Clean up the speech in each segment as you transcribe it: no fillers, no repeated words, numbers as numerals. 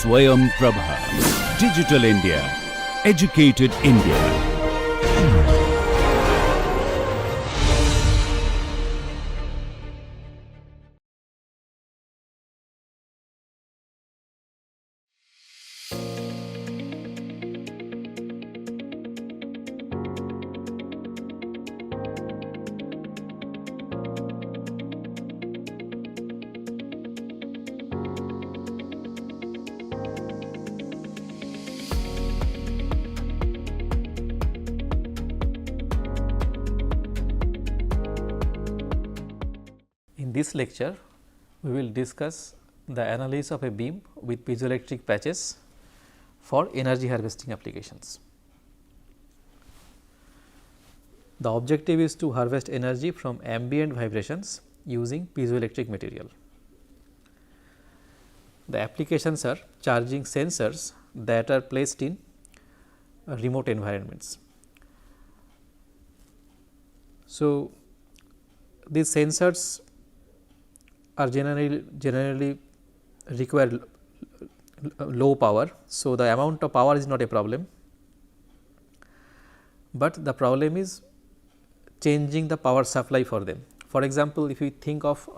Swayam Prabha. Digital India. Educated India. In this lecture, we will discuss the analysis of a beam with piezoelectric patches for energy harvesting applications. The objective is to harvest energy from ambient vibrations using piezoelectric material. The applications are charging sensors that are placed in remote environments. So, these sensors are generally require low power. So, the amount of power is not a problem, but the problem is changing the power supply for them. For example, if you think of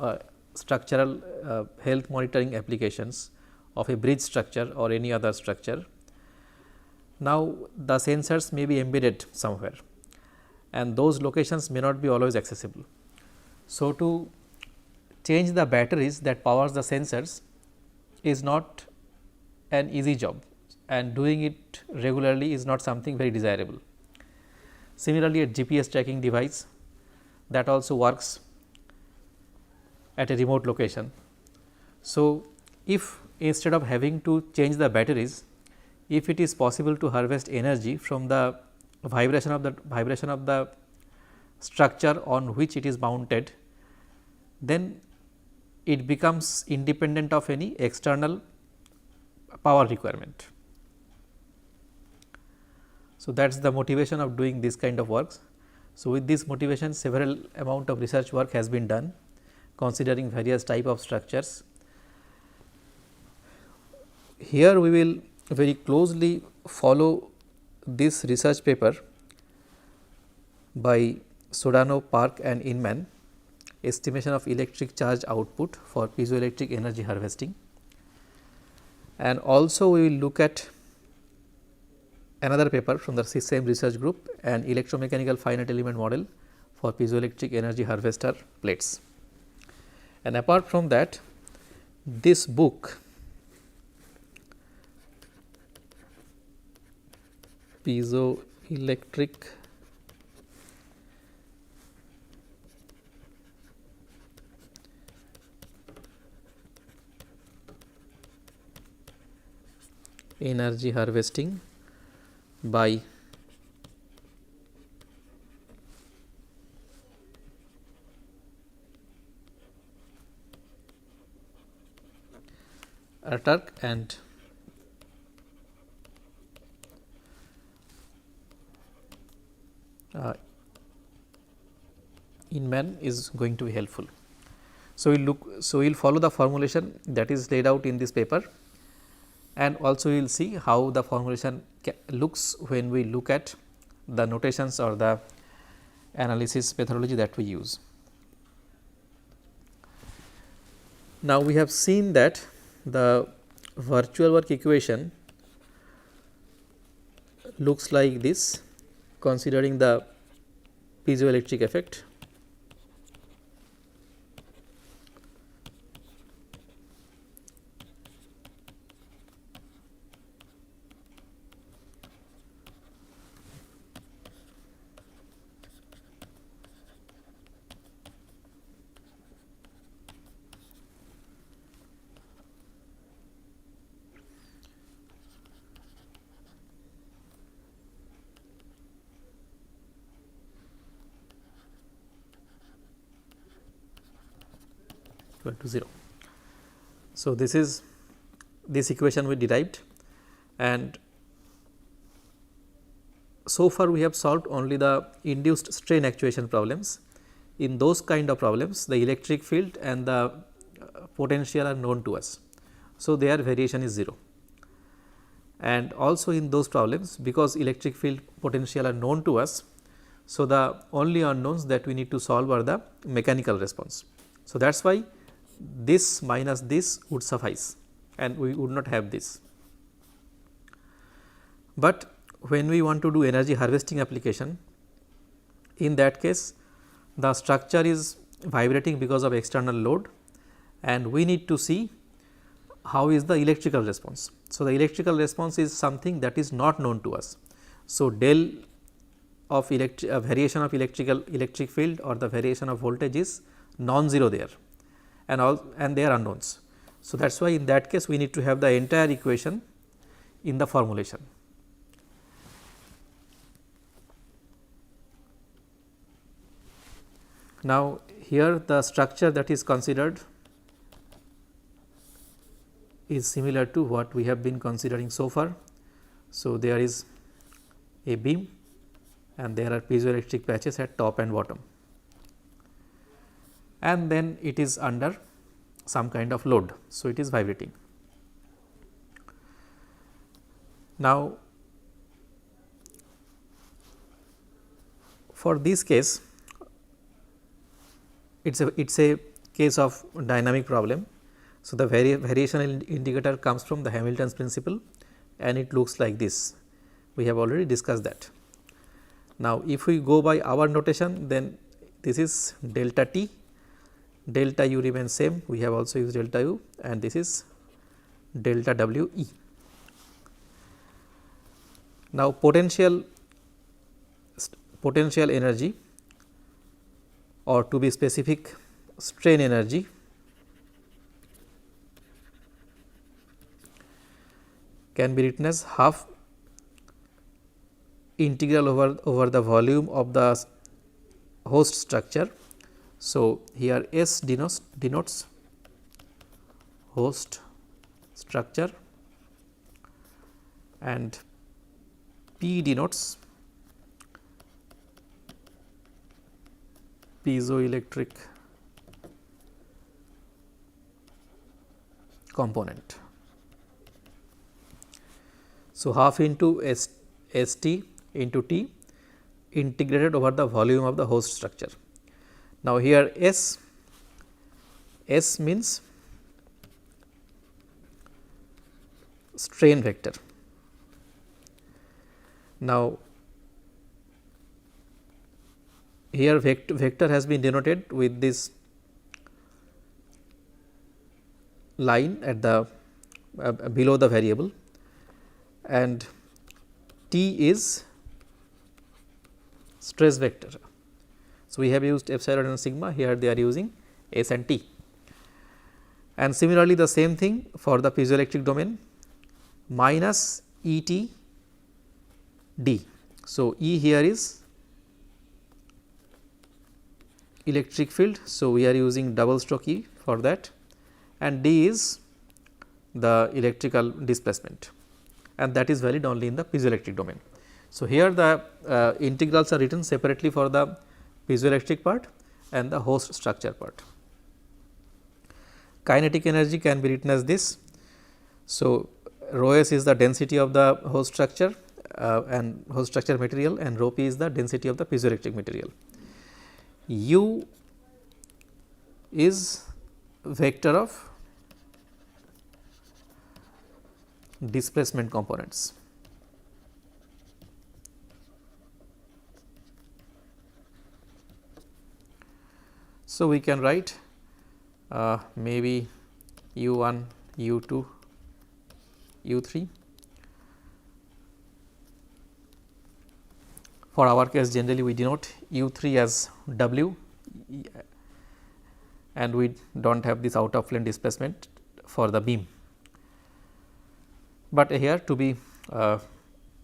structural health monitoring applications of a bridge structure or any other structure, now the sensors may be embedded somewhere and those locations may not be always accessible. So, to change the batteries that powers the sensors is not an easy job, and doing it regularly is not something very desirable. Similarly, a GPS tracking device that also works at a remote location. So, if instead of having to change the batteries, if it is possible to harvest energy from the vibration of the structure on which it is mounted, then it becomes independent of any external power requirement. So, that is the motivation of doing this kind of works. So, with this motivation, several amount of research work has been done considering various type of structures. Here we will very closely follow this research paper by Sodano, Park and Inman, estimation of electric charge output for piezoelectric energy harvesting, and also we will look at another paper from the same research group, an electromechanical finite element model for piezoelectric energy harvester plates. And apart from that, this book Piezoelectric energy harvesting by Turk and Inman is going to be helpful. So, we will follow the formulation that is laid out in this paper, and also we will see how the formulation looks when we look at the notations or the analysis methodology that we use. Now, we have seen that the virtual work equation looks like this, considering the piezoelectric effect. To 0. So, this equation we derived, and so far we have solved only the induced strain actuation problems. In those kind of problems, the electric field and the potential are known to us. So, their variation is 0. and also in those problems, because electric field potential are known to us. So, the only unknowns that we need to solve are the mechanical response. So, that is why this minus this would suffice and we would not have this. But when we want to do energy harvesting application, in that case the structure is vibrating because of external load and we need to see how is the electrical response. So, the electrical response is something that is not known to us. So, del of variation of electric field or the variation of voltage is non-zero there and they are unknowns. So, that is why in that case we need to have the entire equation in the formulation. Now, here the structure that is considered is similar to what we have been considering so far. So, there is a beam and there are piezoelectric patches at top and bottom, and then it is under some kind of load. So, it is vibrating. Now, for this case, it is a case of dynamic problem. So, the variation indicator comes from the Hamilton's principle and it looks like this. We have already discussed that. Now, if we go by our notation, then this is delta t, delta u remains same, we have also used delta u, and this is delta w e. Now, potential energy, or to be specific strain energy, can be written as half integral over the volume of the host structure. So, here S denotes host structure and P denotes piezoelectric component. So, half into ST into T integrated over the volume of the host structure. Now, here S means strain vector. Now, here vector has been denoted with this line at the below the variable, and T is stress vector. So, we have used epsilon and sigma, here they are using S and T. And similarly, the same thing for the piezoelectric domain, minus E T D. So, E here is electric field. So, we are using double stroke E for that, and D is the electrical displacement, and that is valid only in the piezoelectric domain. So, here the integrals are written separately for the piezoelectric part and the host structure part. Kinetic energy can be written as this. So, rho s is the density of the host structure and host structure material, and rho p is the density of the piezoelectric material. U is vector of displacement components. So, we can write maybe U1, U2, U3. For our case, generally we denote U3 as W, and we do not have this out of plane displacement for the beam. But here to be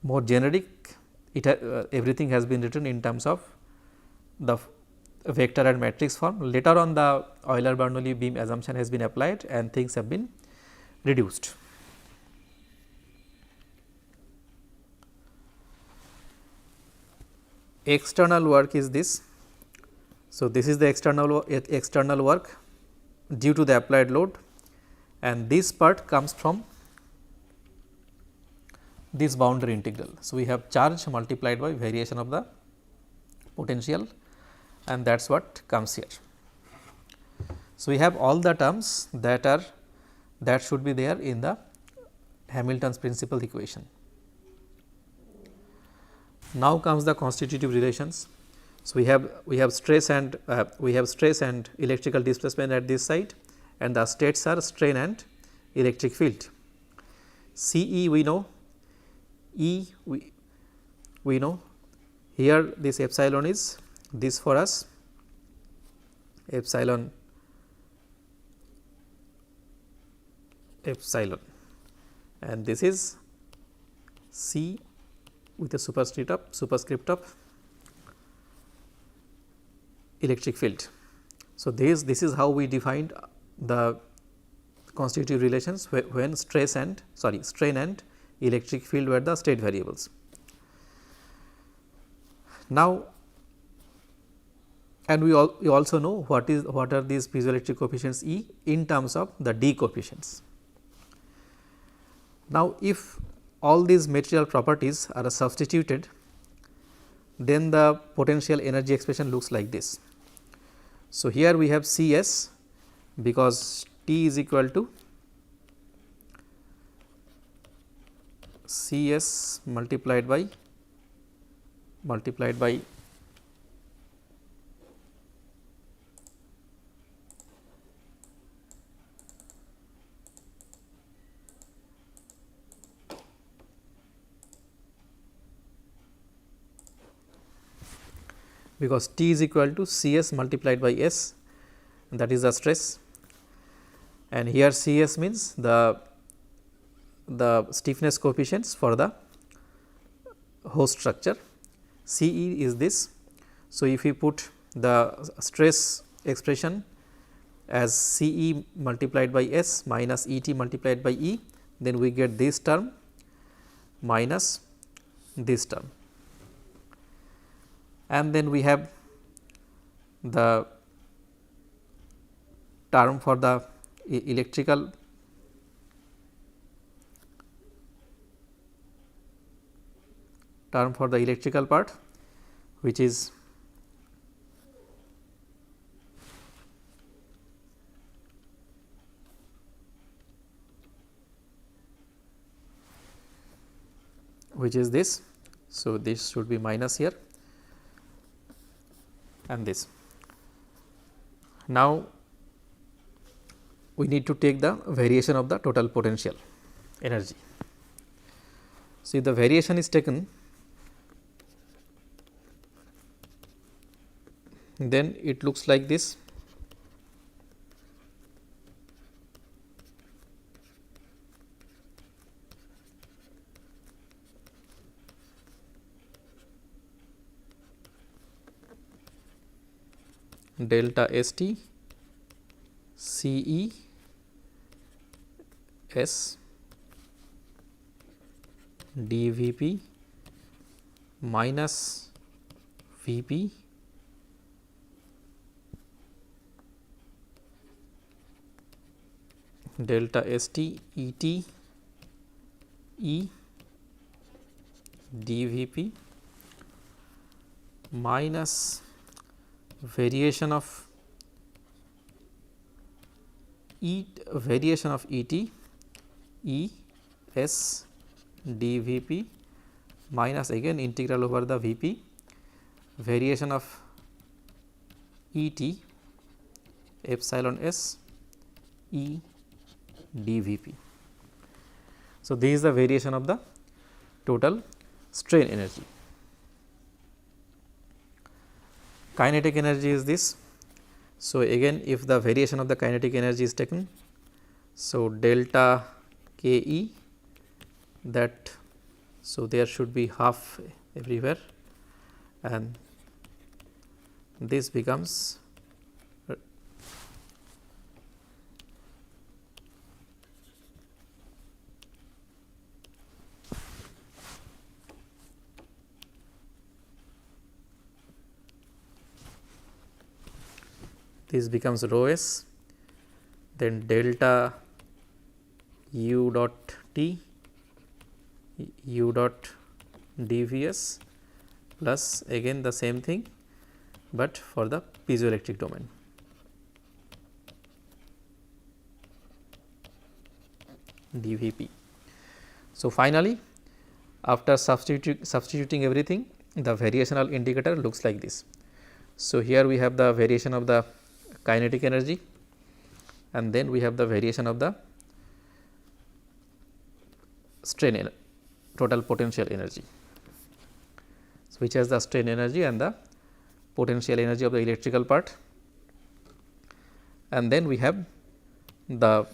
more generic, everything has been written in terms of the vector and matrix form. Later on, the Euler-Bernoulli beam assumption has been applied and things have been reduced. External work is this. So, this is the external work due to the applied load, and this part comes from this boundary integral. So, we have charge multiplied by variation of the potential, and that is what comes here. So, we have all the terms that should be there in the Hamilton's principal equation. Now comes the constitutive relations. So, we have stress and electrical displacement at this side, and the states are strain and electric field. C E we know, E we know. Here this epsilon is this for us, epsilon, and this is C with a superscript of electric field. So, this is how we defined the constitutive relations when strain and electric field were the state variables. Now, and we also know what are these piezoelectric coefficients E in terms of the D coefficients. Now, if all these material properties are substituted, then the potential energy expression looks like this. So, here we have C s, because T is equal to C s multiplied by because T is equal to C s multiplied by S, that is the stress, and here C s means the stiffness coefficients for the host structure, C e is this. So, if we put the stress expression as C e multiplied by S minus E t multiplied by E, then we get this term minus this term, and then we have the term for the electrical part, which is this. So, this should be minus here and this. Now, we need to take the variation of the total potential energy. So, if the variation is taken, then it looks like this. Delta S T C E S d V P minus V P delta S T E T E d V P minus variation of E T E S d V P minus again integral over the V P variation of E T epsilon S E d V P. So, this is the variation of the total strain energy. Kinetic energy is this. So, again if the variation of the kinetic energy is taken, so delta K E, that, so there should be half everywhere, and this becomes rho s, then delta U dot T u dot dvs plus again the same thing, but for the piezoelectric domain. dvp. So, finally, after substituting everything, the variational indicator looks like this. So, here we have the variation of the kinetic energy, and then we have the variation of the strain total potential energy, so which has the strain energy and the potential energy of the electrical part, and then we have the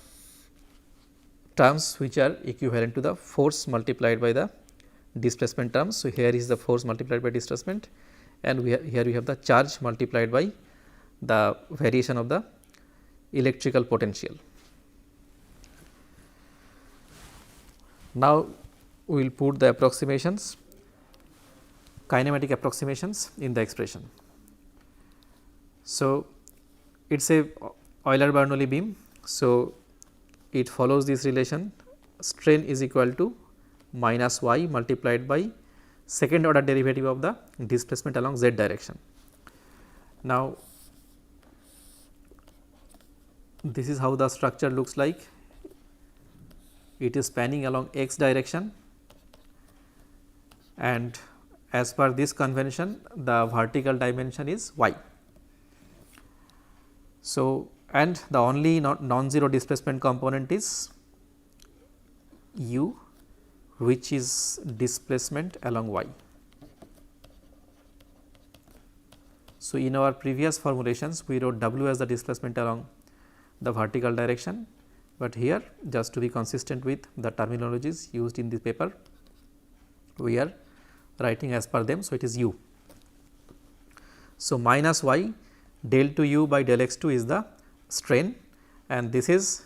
terms which are equivalent to the force multiplied by the displacement terms. So, here is the force multiplied by displacement, and here we have the charge multiplied by the variation of the electrical potential. Now, we will put the approximations, kinematic approximations in the expression. So, it is a Euler-Bernoulli beam. So, it follows this relation, strain is equal to minus y multiplied by second order derivative of the displacement along z direction. Now, this is how the structure looks like. It is spanning along x direction, and as per this convention the vertical dimension is y. So, and the only non-zero displacement component is u, which is displacement along y. So, in our previous formulations we wrote w as the displacement along the vertical direction, but here just to be consistent with the terminologies used in this paper, we are writing as per them. So, it is u. So, minus y del to u by del x2 is the strain, and this is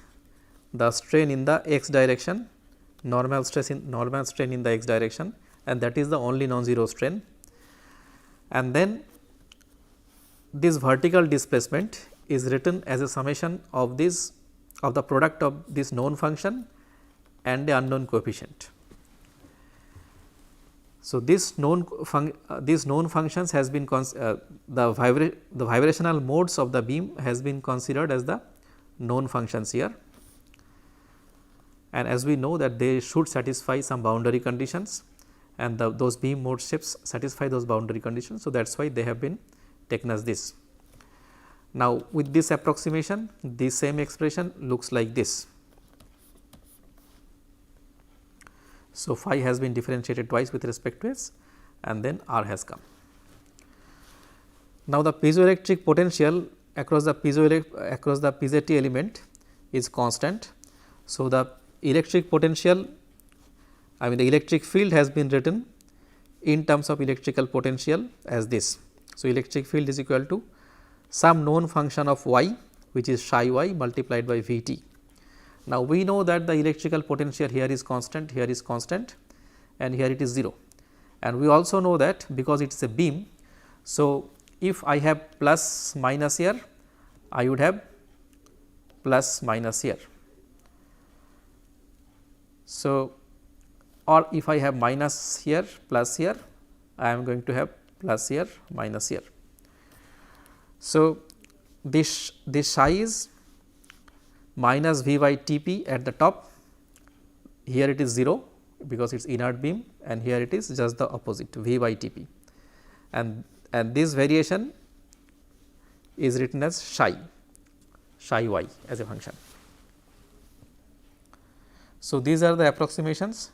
the strain in the x direction, normal strain in the x direction, and that is the only non-zero strain. And then this vertical displacement is written as a summation of this, of the product of this known function and the unknown coefficient. So, this known functions has been the vibrational modes of the beam has been considered as the known functions here, and as we know that they should satisfy some boundary conditions, and those beam mode shapes satisfy those boundary conditions. So, that is why they have been taken as this. Now, with this approximation, the same expression looks like this. So, phi has been differentiated twice with respect to s, and then r has come. Now, the piezoelectric potential across the piezoelectric element is constant. So, the electric potential, I mean the electric field has been written in terms of electrical potential as this. So, electric field is equal to some known function of y, which is psi y multiplied by V t. Now, we know that the electrical potential here is constant, here is constant, and here it is 0, and we also know that because it is a beam. So, if I have plus minus here, I would have plus minus here. So, or if I have minus here plus here, I am going to have plus here minus here. So, this psi is minus V by T p at the top, here it is 0 because it is inert beam, and here it is just the opposite V by T p, and this variation is written as psi y as a function. So, these are the approximations.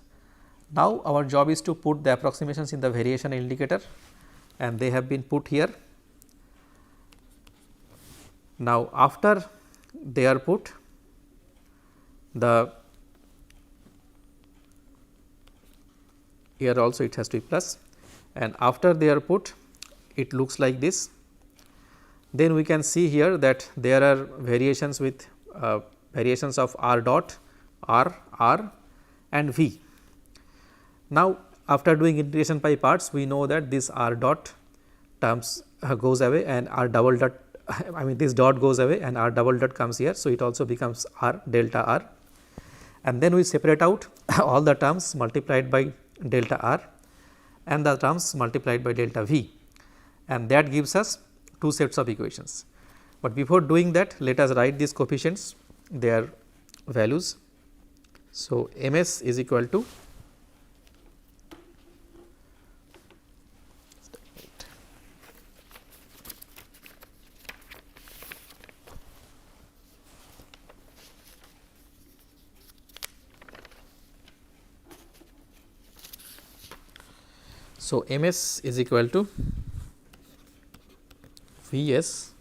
Now, our job is to put the approximations in the variation indicator, and they have been put here. Now, after they are put, here also it has to be plus, and after they are put, it looks like this. Then we can see here that there are variations with variations of r dot, r, and v. Now, after doing integration by parts, we know that this r dot terms goes away, and r double dot, I mean this dot goes away and r double dot comes here. So, it also becomes r delta r, and then we separate out all the terms multiplied by delta r and the terms multiplied by delta v, and that gives us two sets of equations. But before doing that, let us write these coefficients, their values. So, ms is equal to ms is equal to Vs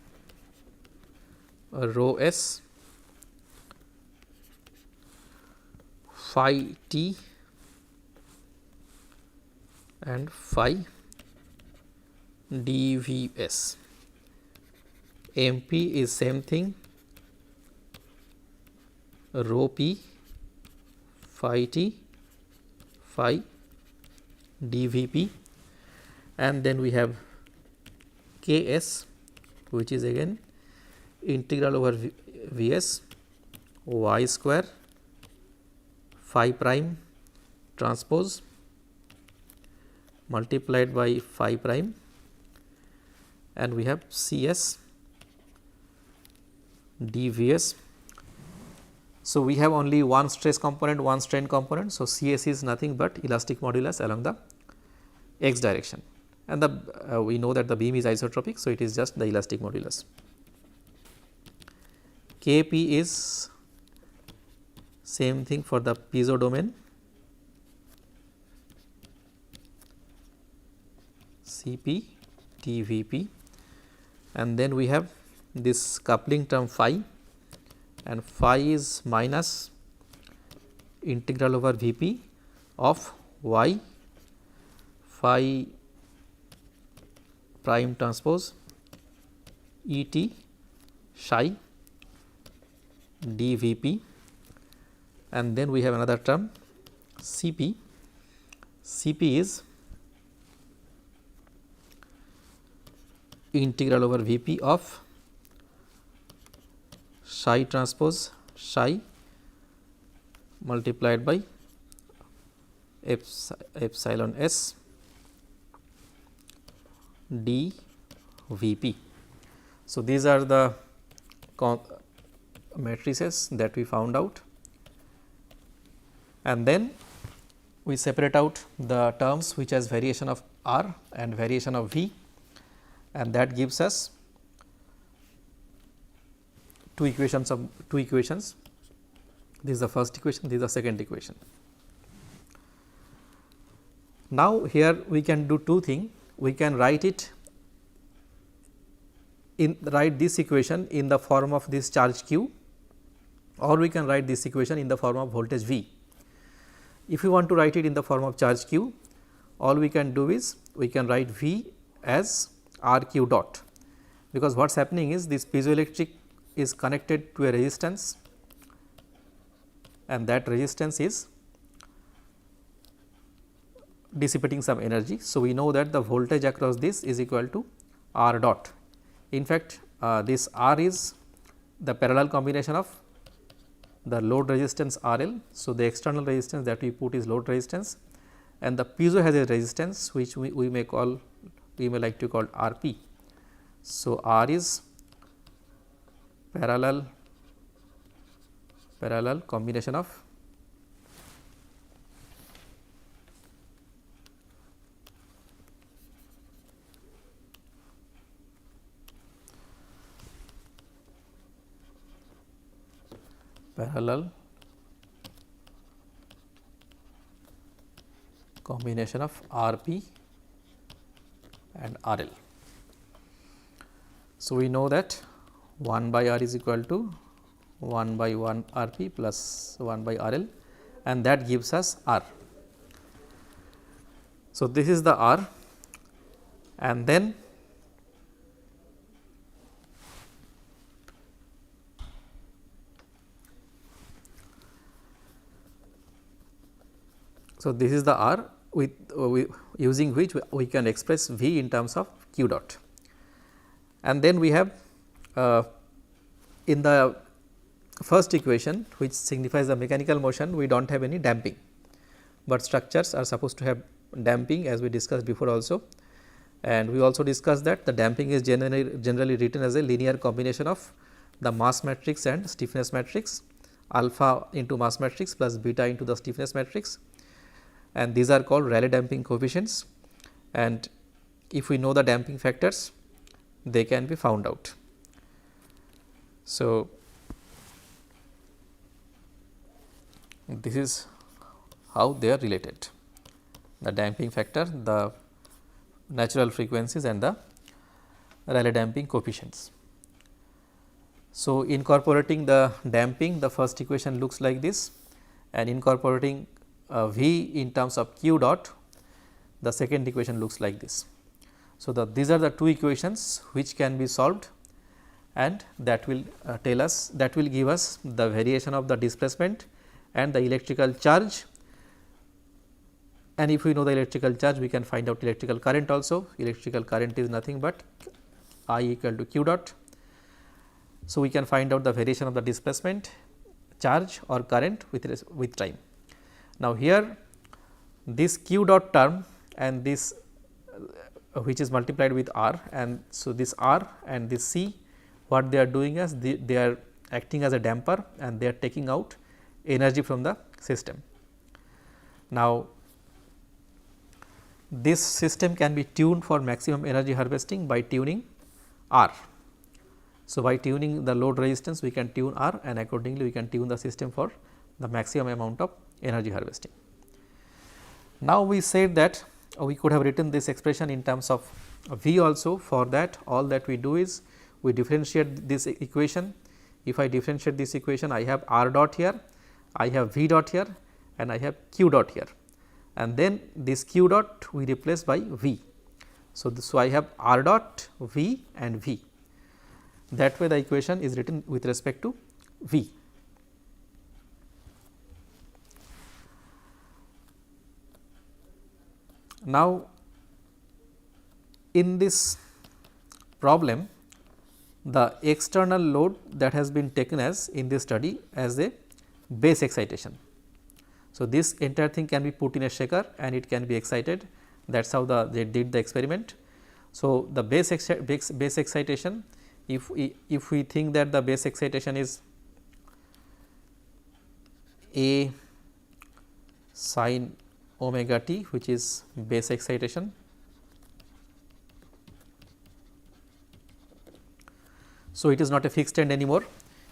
rho s phi t and phi dVs. MP is same thing, rho p phi t phi dVp, and then we have Ks, which is again integral over Vs y square phi prime transpose multiplied by phi prime, and we have Cs dVs. So, we have only one stress component, one strain component. So, Cs is nothing but elastic modulus along the x direction, and the we know that the beam is isotropic. So, it is just the elastic modulus. Kp is same thing for the piezo domain, Cp dVp, and then we have this coupling term phi, and phi is minus integral over Vp of y phi prime transpose Et psi dVp, and then we have another term Cp. Cp is integral over Vp of psi transpose psi multiplied by epsilon s dVp. So, these are the matrices that we found out, and then we separate out the terms which has variation of r and variation of v, and that gives us two equations. This is the first equation, this is the second equation. Now, here we can do two things. We can write this equation in the form of this charge q, or we can write this equation in the form of voltage V. If we want to write it in the form of charge q, all we can do is we can write V as R q dot, because what is happening is this piezoelectric is connected to a resistance, and that resistance is dissipating some energy. So, we know that the voltage across this is equal to R dot. In fact, this R is the parallel combination of the load resistance RL. So, the external resistance that we put is load resistance, and the piezo has a resistance which we may like to call RP. So, R is parallel combination of RP and RL. So, we know that 1 by R is equal to 1 by 1 RP plus 1 by RL, and that gives us R. So, this is the R, and then this is the R with using which we can express V in terms of q dot, and then we have in the first equation, which signifies the mechanical motion, we do not have any damping, but structures are supposed to have damping, as we discussed before also. And we also discussed that the damping is generally written as a linear combination of the mass matrix and stiffness matrix, alpha into mass matrix plus beta into the stiffness matrix, and these are called Rayleigh damping coefficients. And if we know the damping factors, they can be found out. So, this is how they are related, the damping factor, the natural frequencies and the Rayleigh damping coefficients. So, incorporating the damping, the first equation looks like this, and incorporating V in terms of q dot, the second equation looks like this. So, these are the two equations which can be solved, and that will tell us, that will give us the variation of the displacement and the electrical charge. And if we know the electrical charge, we can find out electrical current also. Electrical current is nothing but I equal to q dot. So, we can find out the variation of the displacement, charge or current with time. Now, here this q dot term and this which is multiplied with r, and so this r and this c, what they are doing is they are acting as a damper, and they are taking out energy from the system. Now, this system can be tuned for maximum energy harvesting by tuning R. So, by tuning the load resistance, we can tune R, and accordingly we can tune the system for the maximum amount of energy harvesting. Now, we said that we could have written this expression in terms of V also. For that, all that we do is we differentiate this equation. If I differentiate this equation, I have R dot here, I have V dot here, and I have Q dot here, and then this Q dot we replace by V. So, I have R dot, V and V. That way the equation is written with respect to V. Now, in this problem, the external load that has been taken as in this study as a base excitation. So, this entire thing can be put in a shaker and it can be excited. That is how they did the experiment. So, the base excitation, if we think that the base excitation is A sin omega t, which is base excitation. So, it is not a fixed end anymore,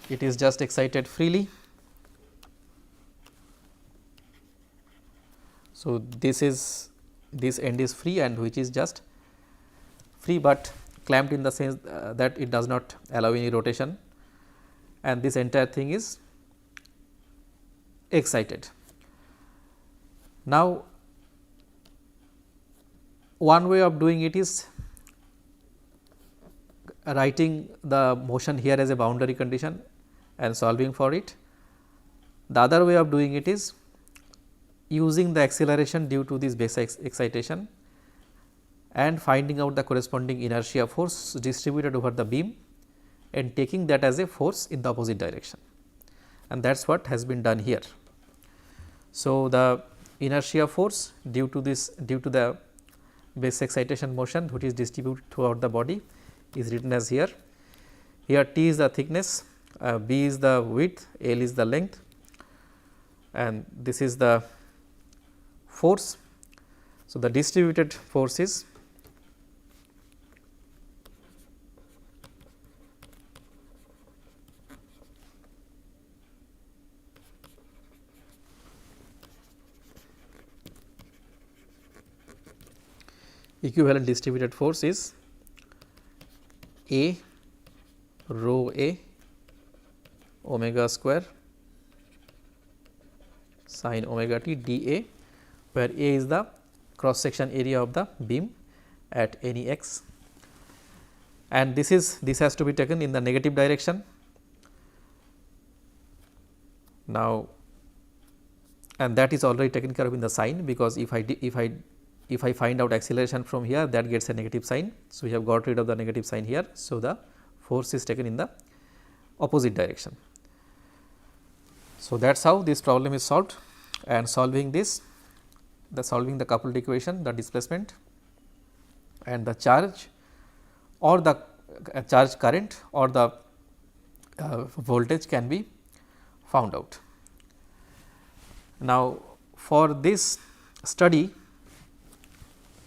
it is just excited freely. So, this end is free, and which is just free, but clamped in the sense that it does not allow any rotation, and this entire thing is excited. Now, one way of doing it is writing the motion here as a boundary condition and solving for it. The other way of doing it is using the acceleration due to this base excitation and finding out the corresponding inertia force distributed over the beam and taking that as a force in the opposite direction, and that is what has been done here. So, the inertia force due to the base excitation motion which is distributed throughout the body is written as here. Here T is the thickness, B is the width, L is the length, and this is the force. So, the distributed force is equivalent distributed force is A rho A omega square sin omega t dA, where A is the cross section area of the beam at any x, and this has to be taken in the negative direction. Now, and that is already taken care of in the sign, because if I find out acceleration from here, that gets a negative sign. So, we have got rid of the negative sign here. So, the force is taken in the opposite direction. So, that is how this problem is solved, and solving this, solving the coupled equation, the displacement and the charge or the charge current or the voltage can be found out. Now, for this study,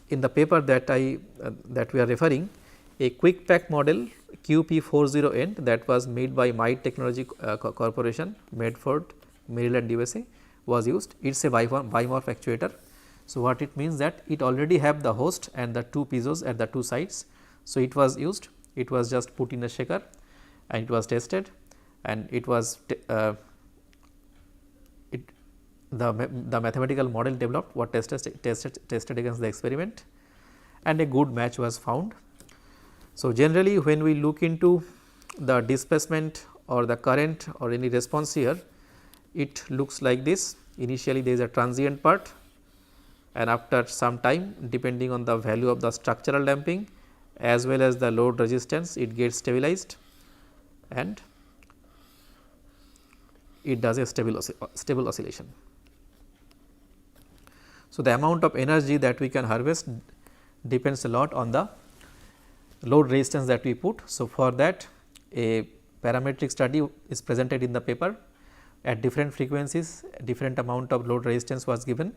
in the paper that that we are referring, a quick pack model QP40N that was made by Might Technology Corporation, Medford, Maryland, USA was used. It is a bimorph actuator. So, what it means that it already have the host and the two piezos at the two sides. So, it was used, it was just put in a shaker and it was tested, and it was the mathematical model developed what tested against the experiment, and a good match was found. So, generally when we look into the displacement or the current or any response here, it looks like this. Initially there is a transient part, and after some time, depending on the value of the structural damping as well as the load resistance, it gets stabilized and it does a stable oscillation. So, the amount of energy that we can harvest depends a lot on the load resistance that we put. So, for that a parametric study is presented in the paper. At different frequencies, different amount of load resistance was given,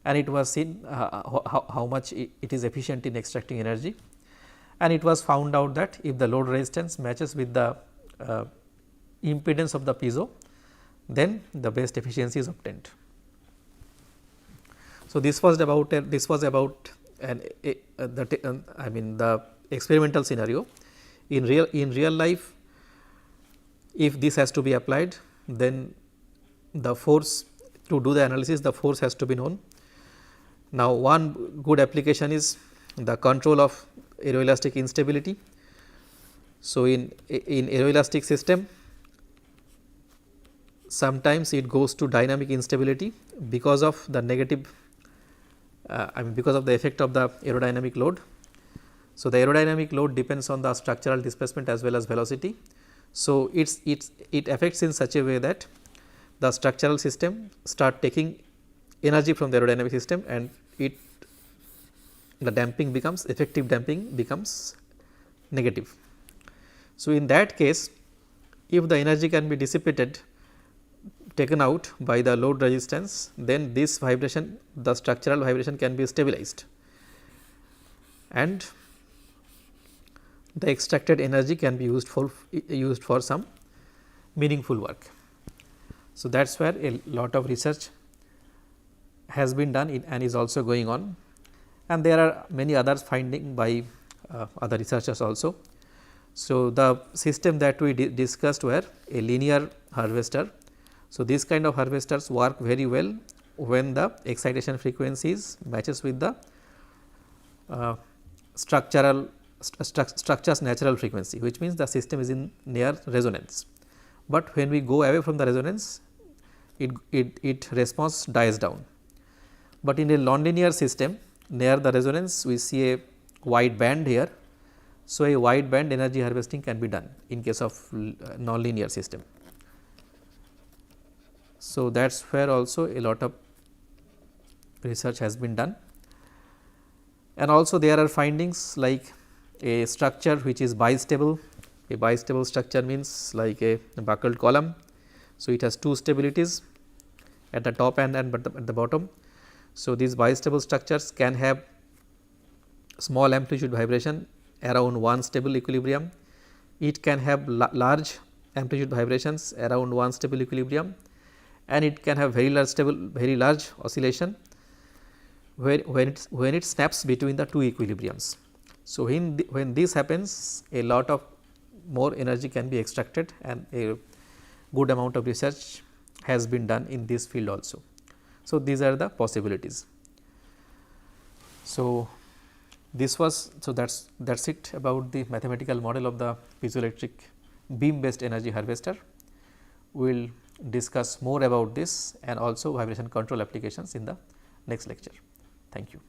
and it was seen how much it is efficient in extracting energy, and it was found out that if the load resistance matches with the impedance of the piezo, then the best efficiency is obtained. So, this was about the experimental scenario. In real life, if this has to be applied, then the force to do the analysis, the force has to be known. Now, one good application is the control of aeroelastic instability. So, in aeroelastic system, sometimes it goes to dynamic instability because of the negative because of the effect of the aerodynamic load. So, the aerodynamic load depends on the structural displacement as well as velocity. So, it affects in such a way that the structural system start taking energy from the aerodynamic system, and the damping becomes, effective damping becomes negative. So, in that case, if the energy can be dissipated, taken out by the load resistance, then this vibration, the structural vibration can be stabilized, and the extracted energy can be used for some meaningful work. So, that is where a lot of research has been done and is also going on, and there are many other findings by other researchers also. So, the system that we discussed were a linear harvester. So, these kind of harvesters work very well when the excitation frequencies matches with the structure's natural frequency, which means the system is in near resonance. But when we go away from the resonance, it response dies down. But in a nonlinear system, near the resonance we see a wide band here. So, a wide band energy harvesting can be done in case of nonlinear system. So, that is where also a lot of research has been done, and also there are findings like a structure which is bistable. A bistable structure means like a buckled column. So, it has two stabilities at the top and at the bottom. So, these bistable structures can have small amplitude vibration around one stable equilibrium. It can have large amplitude vibrations around one stable equilibrium, and it can have very large oscillation when it snaps between the two equilibriums. So, when this happens, a lot of more energy can be extracted, and a good amount of research has been done in this field also. So, these are the possibilities. So, that's it about the mathematical model of the piezoelectric beam based energy harvester. We will discuss more about this and also vibration control applications in the next lecture. Thank you.